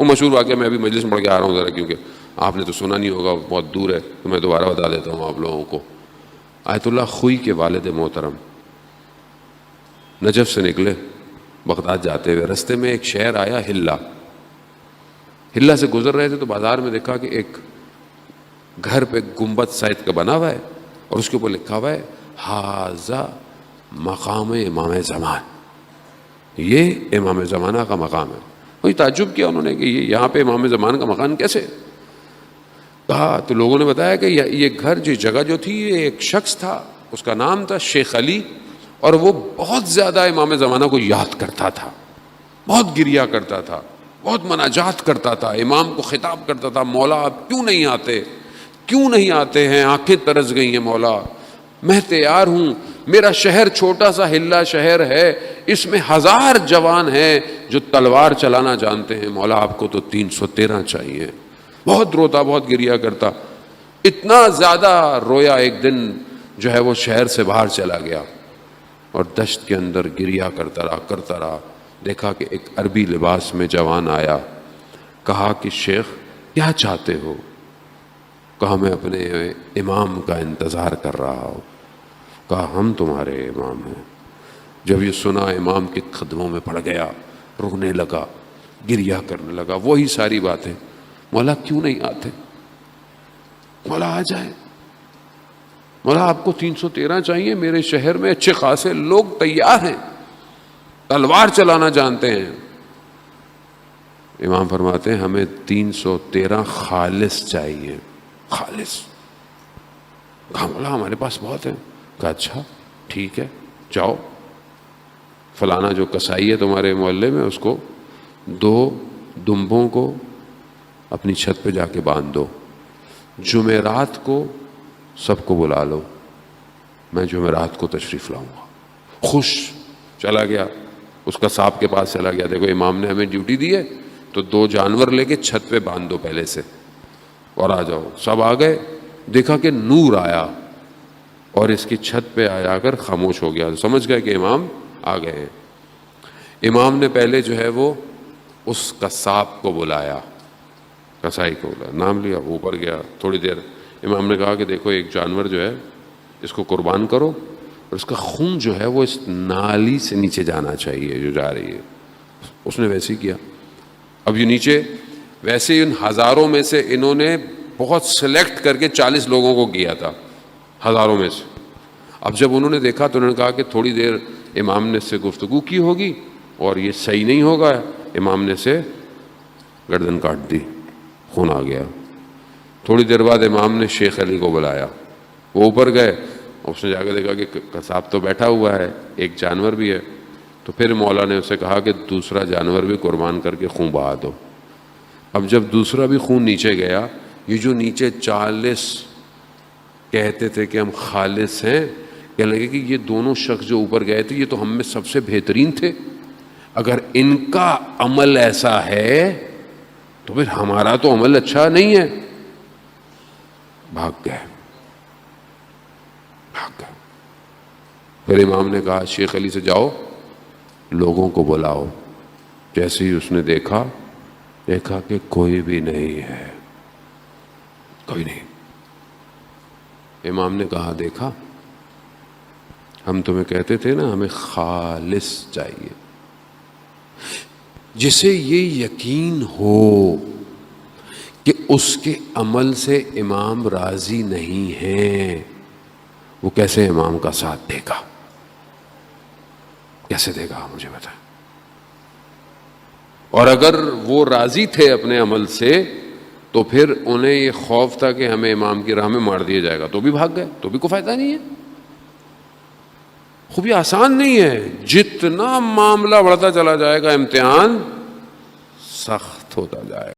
وہ مشہور واقعہ میں ابھی مجلس میں پڑھ کے آ رہا ہوں ذرا، کیونکہ آپ نے تو سنا نہیں ہوگا، بہت دور ہے، تو میں دوبارہ بتا دیتا ہوں آپ لوگوں کو۔ آیت اللہ خوئی کے والد محترم نجف سے نکلے بغداد جاتے ہوئے، رستے میں ایک شہر آیا ہلا۔ ہلا سے گزر رہے تھے تو بازار میں دیکھا کہ ایک گھر پہ گنبد سائز کا بنا ہوا ہے اور اس کے اوپر لکھا ہوا ہے ھذا مقام امام زمان، یہ امام زمانہ کا مقام ہے۔ وہی تعجب کیا انہوں نے کہ یہ یہاں پہ امام زمان کا مقام کیسے؟ کہا تو لوگوں نے بتایا کہ یہ گھر جگہ جو تھی یہ ایک شخص تھا، اس کا نام تھا شیخ علی، اور وہ بہت زیادہ امام زمانہ کو یاد کرتا تھا، بہت گریا کرتا تھا، بہت مناجات کرتا تھا، امام کو خطاب کرتا تھا، مولا آپ کیوں نہیں آتے، کیوں نہیں آتے ہیں، آنکھیں ترس گئی ہیں مولا، میں تیار ہوں، میرا شہر چھوٹا سا ہلا شہر ہے، اس میں 1000 جوان ہیں جو تلوار چلانا جانتے ہیں، مولا آپ کو تو 313 چاہیے۔ بہت روتا، بہت گریا کرتا، اتنا زیادہ رویا ایک دن جو ہے وہ شہر سے باہر چلا گیا اور دشت کے اندر گریا کرتا رہا۔ دیکھا کہ ایک عربی لباس میں جوان آیا، کہا کہ شیخ کیا چاہتے ہو؟ کہا میں اپنے امام کا انتظار کر رہا ہوں۔ کہا ہم تمہارے امام ہیں۔ جب یہ سنا امام کے قدموں میں پڑ گیا، رونے لگا، گریا کرنے لگا، وہی ساری باتیں، مولا کیوں نہیں آتے، مولا آ جائے، مولا آپ کو 313 چاہیے، میرے شہر میں اچھے خاصے لوگ تیار ہیں، تلوار چلانا جانتے ہیں۔ امام فرماتے ہیں ہمیں 313 خالص چاہیے، خالص۔ کہا مولا ہمارے پاس بہت ہیں۔ کہا اچھا ٹھیک ہے، جاؤ فلانا جو کسائی ہے تمہارے محلے میں، اس کو 2 دمبوں کو اپنی چھت پہ جا کے باندھ دو، جمعرات کو سب کو بلا لو، میں جمعرات کو تشریف لاؤں گا۔ خوش چلا گیا، اس کا صاحب کے پاس چلا گیا، دیکھو امام نے ہمیں ڈیوٹی دی ہے تو 2 جانور لے کے چھت پہ باندھ دو پہلے سے اور آ جاؤ۔ سب آ گئے، دیکھا کہ نور آیا اور اس کی چھت پہ آ کر خاموش ہو گیا، سمجھ گئے کہ امام آ گئے ہیں۔ امام نے پہلے جو ہے وہ اس قصاب کو بلایا، کسائی کو بلایا، نام لیا، اوپر گیا، تھوڑی دیر امام نے کہا کہ دیکھو ایک جانور جو ہے اس کو قربان کرو اور اس کا خون جو ہے وہ اس نالی سے نیچے جانا چاہیے جو جا رہی ہے۔ اس نے ویسے ہی کیا۔ اب یہ نیچے ویسے ان ہزاروں میں سے انہوں نے بہت سلیکٹ کر کے 40 لوگوں کو کیا تھا ہزاروں میں سے۔ اب جب انہوں نے دیکھا تو انہوں نے کہا کہ تھوڑی دیر امام نے اس سے گفتگو کی ہوگی اور یہ صحیح نہیں ہوگا، امام نے سے گردن کاٹ دی، خون آ گیا۔ تھوڑی دیر بعد امام نے شیخ علی کو بلایا، وہ اوپر گئے، اس نے جا کے دیکھا کہ قصاب تو بیٹھا ہوا ہے، ایک جانور بھی ہے، تو پھر مولا نے اسے کہا کہ دوسرا جانور بھی قربان کر کے خون بہا دو۔ اب جب دوسرا بھی خون نیچے گیا، یہ جو نیچے 40 کہتے تھے کہ ہم خالص ہیں، کہنے لگے کہ یہ دونوں شخص جو اوپر گئے تھے یہ تو ہم میں سب سے بہترین تھے، اگر ان کا عمل ایسا ہے تو پھر ہمارا تو عمل اچھا نہیں ہے۔ بھاگ گئے۔ پھر امام نے کہا شیخ علی سے جاؤ لوگوں کو بلاؤ۔ جیسے ہی اس نے دیکھا کہ کوئی بھی نہیں ہے، کوئی نہیں۔ امام نے کہا دیکھا ہم تمہیں کہتے تھے نا ہمیں خالص چاہیے، جسے یہ یقین ہو کہ اس کے عمل سے امام راضی نہیں ہیں، وہ کیسے امام کا ساتھ دے گا؟ کیسے دے گا مجھے بتائیں۔ اور اگر وہ راضی تھے اپنے عمل سے تو پھر انہیں یہ خوف تھا کہ ہمیں امام کی راہ میں مار دیا جائے گا، تو بھی بھاگ گئے، تو بھی کوئی فائدہ نہیں ہے۔ خوبی آسان نہیں ہے، جتنا معاملہ بڑھتا چلا جائے گا امتحان سخت ہوتا جائے گا۔